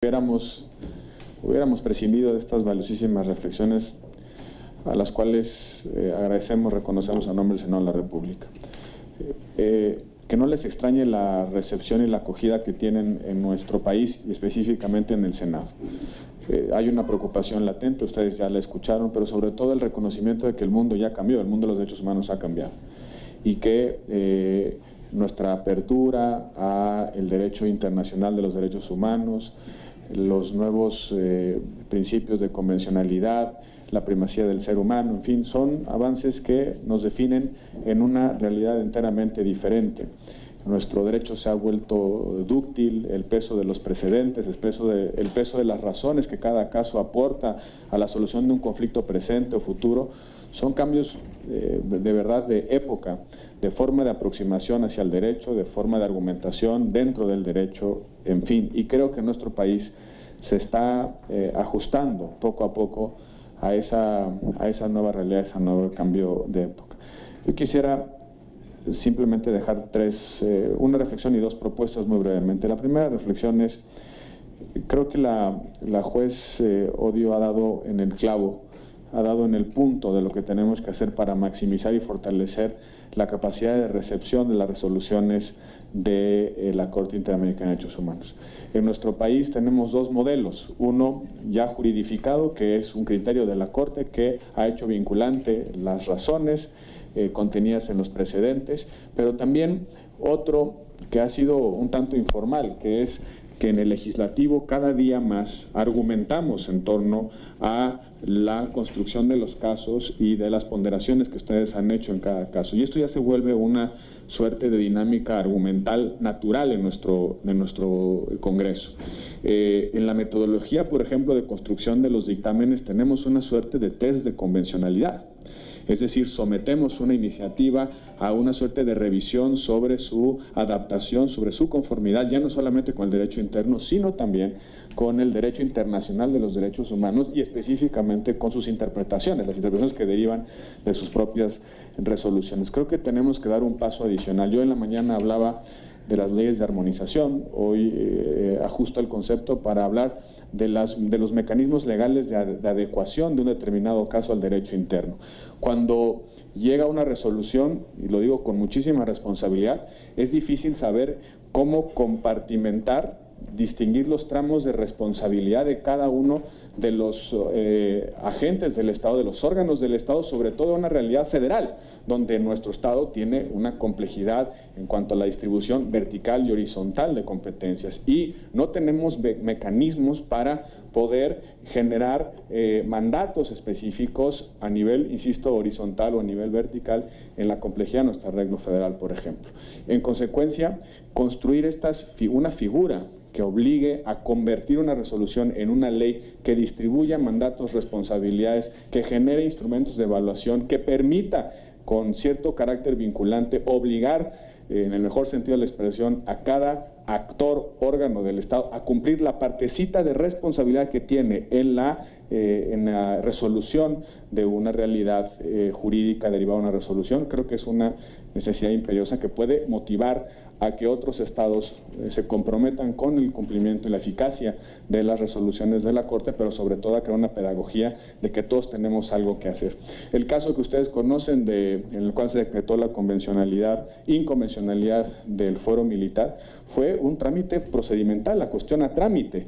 hubiéramos prescindido de estas valiosísimas reflexiones a las cuales agradecemos, reconocemos a nombre del Senado de la República. Que no les extrañe la recepción y la acogida que tienen en nuestro país y específicamente en el Senado. Hay una preocupación latente, ustedes ya la escucharon, pero sobre todo el reconocimiento de que el mundo ya cambió, el mundo de los derechos humanos ha cambiado y que nuestra apertura al derecho internacional de los derechos humanos, los nuevos principios de convencionalidad, la primacía del ser humano, en fin, son avances que nos definen en una realidad enteramente diferente. Nuestro derecho se ha vuelto dúctil, el peso de los precedentes, el peso de las razones que cada caso aporta a la solución de un conflicto presente o futuro, son cambios de verdad de época, de forma de aproximación hacia el derecho, de forma de argumentación dentro del derecho, en fin. Y creo que nuestro país se está ajustando poco a poco a esa nueva realidad, a ese nuevo cambio de época. Yo quisiera simplemente dejar una reflexión y dos propuestas muy brevemente. La primera reflexión es, creo que la juez Odio ha dado en el clavo, ha dado en el punto de lo que tenemos que hacer para maximizar y fortalecer la capacidad de recepción de las resoluciones de la Corte Interamericana de Derechos Humanos. En nuestro país tenemos dos modelos, uno ya juridificado, que es un criterio de la Corte que ha hecho vinculante las razones contenidas en los precedentes, pero también otro que ha sido un tanto informal, que es que en el legislativo cada día más argumentamos en torno a la construcción de los casos y de las ponderaciones que ustedes han hecho en cada caso. Y esto ya se vuelve una suerte de dinámica argumental natural en nuestro Congreso. En la metodología, por ejemplo, de construcción de los dictámenes, tenemos una suerte de test de convencionalidad. Es decir, sometemos una iniciativa a una suerte de revisión sobre su adaptación, sobre su conformidad, ya no solamente con el derecho interno, sino también con el derecho internacional de los derechos humanos y específicamente con sus interpretaciones, las interpretaciones que derivan de sus propias resoluciones. Creo que tenemos que dar un paso adicional. Yo en la mañana hablaba de las leyes de armonización, hoy ajusto el concepto para hablar de los mecanismos legales de adecuación de un determinado caso al derecho interno. Cuando llega una resolución, y lo digo con muchísima responsabilidad, es difícil saber cómo compartimentar, distinguir los tramos de responsabilidad de cada uno de los agentes del Estado, de los órganos del Estado, sobre todo en una realidad federal, donde nuestro Estado tiene una complejidad en cuanto a la distribución vertical y horizontal de competencias y no tenemos mecanismos para poder generar mandatos específicos a nivel, insisto, horizontal o a nivel vertical en la complejidad de nuestro arreglo federal, por ejemplo. En consecuencia, construir una figura que obligue a convertir una resolución en una ley que distribuya mandatos, responsabilidades, que genere instrumentos de evaluación, que permita con cierto carácter vinculante obligar, en el mejor sentido de la expresión, a cada actor, órgano del Estado a cumplir la partecita de responsabilidad que tiene en la resolución de una realidad jurídica derivada de una resolución. Creo que es una necesidad imperiosa que puede motivar a que otros estados se comprometan con el cumplimiento y la eficacia de las resoluciones de la Corte, pero sobre todo a crear una pedagogía de que todos tenemos algo que hacer. El caso que ustedes conocen, en el cual se decretó la inconvencionalidad del fuero militar, fue un trámite procedimental, la cuestión a trámite.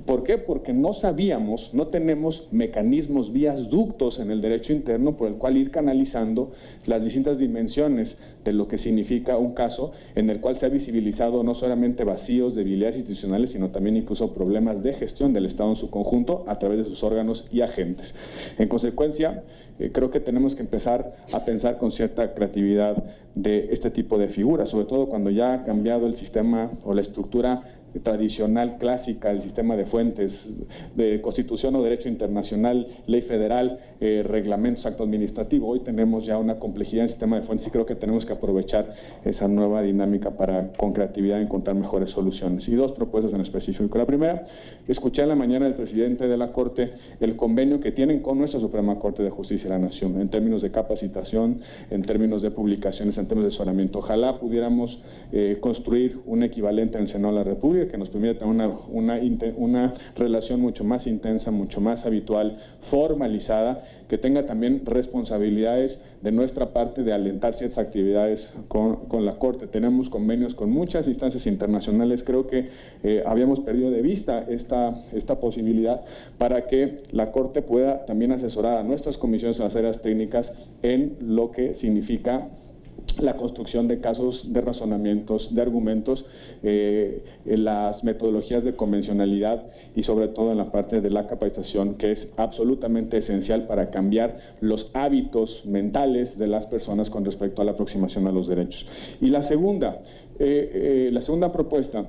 ¿Por qué? Porque no sabíamos, no tenemos mecanismos, vías, ductos en el derecho interno por el cual ir canalizando las distintas dimensiones de lo que significa un caso en el cual se ha visibilizado no solamente vacíos, debilidades institucionales, sino también incluso problemas de gestión del Estado en su conjunto a través de sus órganos y agentes. En consecuencia, creo que tenemos que empezar a pensar con cierta creatividad de este tipo de figuras, sobre todo cuando ya ha cambiado el sistema o la estructura tradicional, clásica, el sistema de fuentes, de Constitución o Derecho Internacional, Ley Federal, reglamentos, acto administrativo. Hoy tenemos ya una complejidad en el sistema de fuentes y creo que tenemos que aprovechar esa nueva dinámica para, con creatividad, encontrar mejores soluciones. Y dos propuestas en específico. La primera, escuché en la mañana del presidente de la Corte el convenio que tienen con nuestra Suprema Corte de Justicia de la Nación, en términos de capacitación, en términos de publicaciones, en términos de asesoramiento. Ojalá pudiéramos construir un equivalente en el Senado de la República, República, que nos permita tener una relación mucho más intensa, mucho más habitual, formalizada, que tenga también responsabilidades de nuestra parte de alentar ciertas actividades con la Corte. Tenemos convenios con muchas instancias internacionales. Creo que habíamos perdido de vista esta posibilidad para que la Corte pueda también asesorar a nuestras comisiones en las áreas técnicas en lo que significa la construcción de casos, de razonamientos, de argumentos, en las metodologías de convencionalidad y sobre todo en la parte de la capacitación, que es absolutamente esencial para cambiar los hábitos mentales de las personas con respecto a la aproximación a los derechos. Y la segunda propuesta,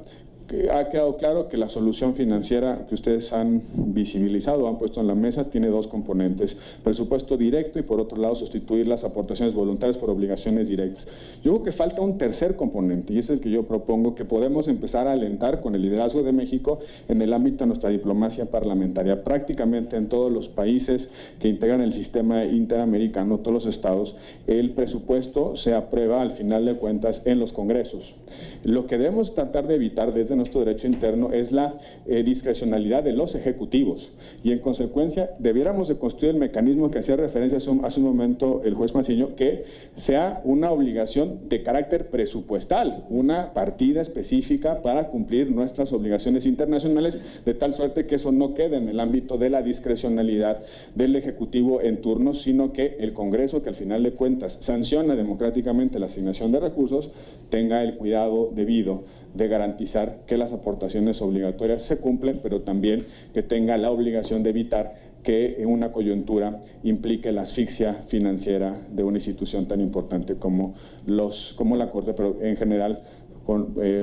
que ha quedado claro que la solución financiera que ustedes han visibilizado, han puesto en la mesa, tiene dos componentes: presupuesto directo y, por otro lado, sustituir las aportaciones voluntarias por obligaciones directas. Yo creo que falta un tercer componente, y es el que yo propongo, que podemos empezar a alentar con el liderazgo de México en el ámbito de nuestra diplomacia parlamentaria. Prácticamente en todos los países que integran el sistema interamericano, todos los estados, el presupuesto se aprueba al final de cuentas en los congresos. Lo que debemos tratar de evitar desde nuestro derecho interno es la discrecionalidad de los ejecutivos, y en consecuencia debiéramos de construir el mecanismo que hacía referencia hace un momento el juez Maciño, que sea una obligación de carácter presupuestal, una partida específica para cumplir nuestras obligaciones internacionales, de tal suerte que eso no quede en el ámbito de la discrecionalidad del ejecutivo en turno, sino que el Congreso, que al final de cuentas sanciona democráticamente la asignación de recursos, tenga el cuidado debido de garantizar que las aportaciones obligatorias se cumplen, pero también que tenga la obligación de evitar que en una coyuntura implique la asfixia financiera de una institución tan importante como la Corte, pero en general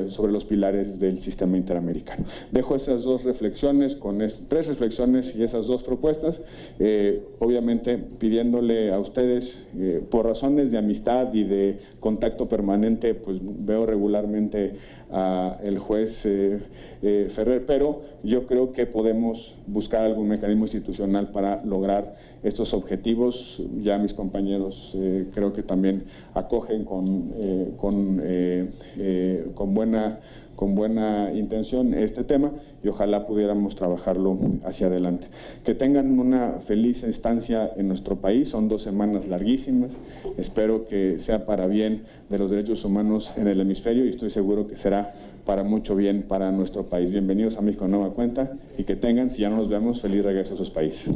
sobre los pilares del sistema interamericano. Dejo esas dos reflexiones, tres reflexiones y esas dos propuestas, obviamente pidiéndole a ustedes, por razones de amistad y de contacto permanente, pues veo regularmente al juez Ferrer, pero yo creo que podemos buscar algún mecanismo institucional para lograr estos objetivos. Ya mis compañeros creo que también acogen con buena intención este tema, y ojalá pudiéramos trabajarlo hacia adelante. Que tengan una feliz estancia en nuestro país. Son 2 semanas larguísimas. Espero que sea para bien de los derechos humanos en el hemisferio, y estoy seguro que será para mucho bien para nuestro país. Bienvenidos a México de Nueva Cuenta, y que tengan, si ya no nos vemos, feliz regreso a sus países.